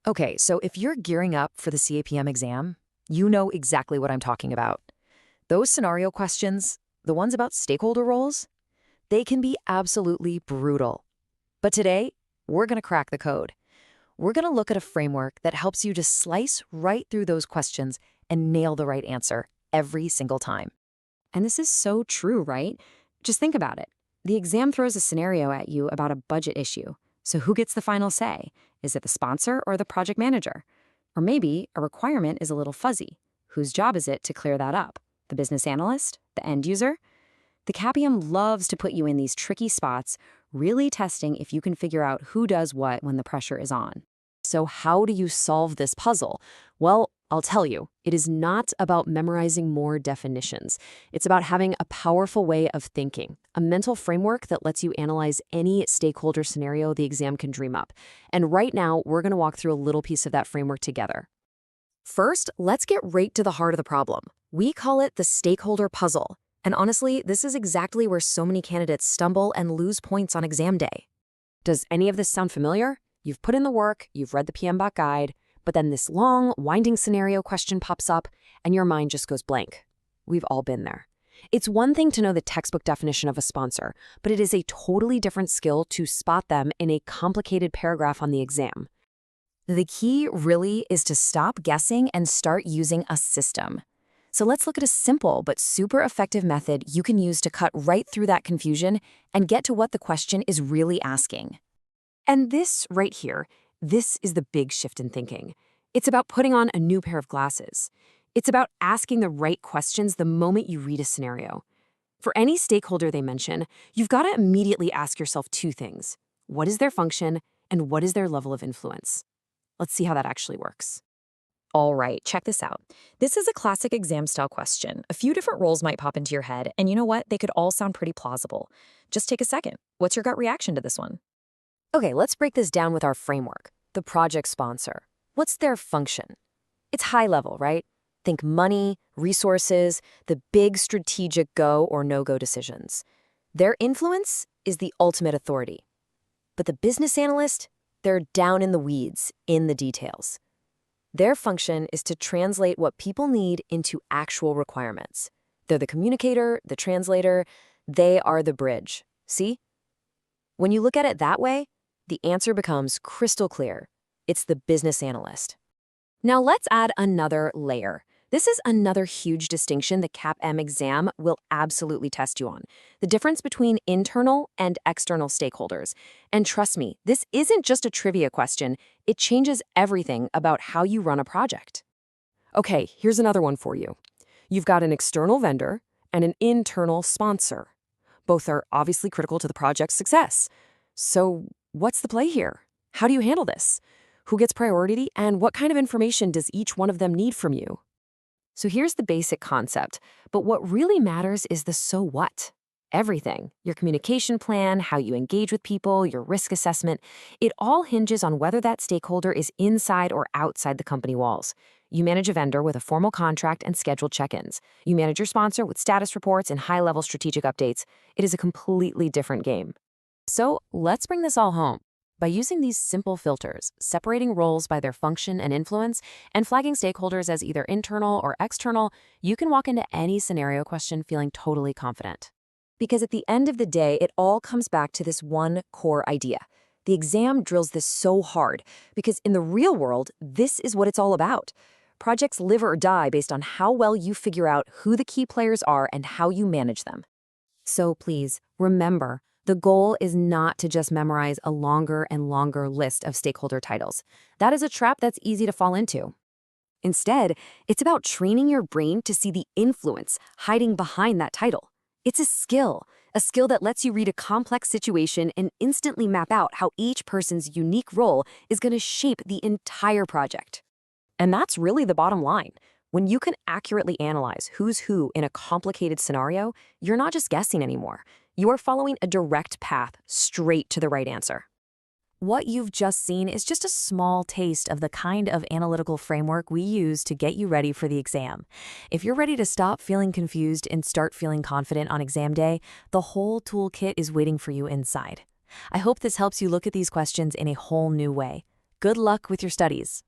Okay, so if you're gearing up for the CAPM exam, you know exactly what I'm talking about. Those scenario questions, the ones about stakeholder roles, they can be absolutely brutal. But today, we're going to crack the code. We're going to look at a framework that helps you just slice right through those questions and nail the right answer every single time. And this is so true, right? Just think about it. The exam throws a scenario at you about a budget issue. So who gets the final say? Is it the sponsor or the project manager? Or maybe a requirement is a little fuzzy. Whose job is it to clear that up? The business analyst? The end user? The CAPM loves to put you in these tricky spots, really testing if you can figure out who does what when the pressure is on. So how do you solve this puzzle? Well, I'll tell you, it is not about memorizing more definitions. It's about having a powerful way of thinking, a mental framework that lets you analyze any stakeholder scenario the exam can dream up. And right now, we're going to walk through a little piece of that framework together. First, let's get right to the heart of the problem. We call it the stakeholder puzzle. And honestly, this is exactly where so many candidates stumble and lose points on exam day. Does any of this sound familiar? You've put in the work, you've read the PMBOK guide, but then this long, winding scenario question pops up, and your mind just goes blank. We've all been there. It's one thing to know the textbook definition of a sponsor, but it is a totally different skill to spot them in a complicated paragraph on the exam. The key really is to stop guessing and start using a system. So let's look at a simple but super effective method you can use to cut right through that confusion and get to what the question is really asking. And this right here, this is the big shift in thinking. It's about putting on a new pair of glasses. It's about asking the right questions the moment you read a scenario. For any stakeholder they mention, you've got to immediately ask yourself two things. What is their function, and what is their level of influence? Let's see how that actually works. All right, check this out. This is a classic exam-style question. A few different roles might pop into your head, and you know what? They could all sound pretty plausible. Just take a second. What's your gut reaction to this one? Okay, let's break this down with our framework. The project sponsor. What's their function? It's high level, right? Think money, resources, the big strategic go or no-go decisions. Their influence is the ultimate authority. But the business analyst, they're down in the weeds, in the details. Their function is to translate what people need into actual requirements. They're the communicator, the translator, they are the bridge. See? When you look at it that way, the answer becomes crystal clear. It's the business analyst. Now let's add another layer. This is another huge distinction the CAPM exam will absolutely test you on. The difference between internal and external stakeholders. And trust me, this isn't just a trivia question. It changes everything about how you run a project. Okay, here's another one for you. You've got an external vendor and an internal sponsor. Both are obviously critical to the project's success. So what's the play here? How do you handle this? Who gets priority, and what kind of information does each one of them need from you? So here's the basic concept, but what really matters is the so what. Everything, your communication plan, how you engage with people, your risk assessment, it all hinges on whether that stakeholder is inside or outside the company walls. You manage a vendor with a formal contract and scheduled check-ins. You manage your sponsor with status reports and high-level strategic updates. It is a completely different game. So let's bring this all home. By using these simple filters, separating roles by their function and influence, and flagging stakeholders as either internal or external, you can walk into any scenario question feeling totally confident. Because at the end of the day, it all comes back to this one core idea. The exam drills this so hard because in the real world, this is what it's all about. Projects live or die based on how well you figure out who the key players are and how you manage them. So please, remember, the goal is not to just memorize a longer and longer list of stakeholder titles. That is a trap that's easy to fall into. Instead, it's about training your brain to see the influence hiding behind that title. It's a skill that lets you read a complex situation and instantly map out how each person's unique role is going to shape the entire project. And that's really the bottom line. When you can accurately analyze who's who in a complicated scenario, you're not just guessing anymore. You are following a direct path straight to the right answer. What you've just seen is just a small taste of the kind of analytical framework we use to get you ready for the exam. If you're ready to stop feeling confused and start feeling confident on exam day, the whole toolkit is waiting for you inside. I hope this helps you look at these questions in a whole new way. Good luck with your studies.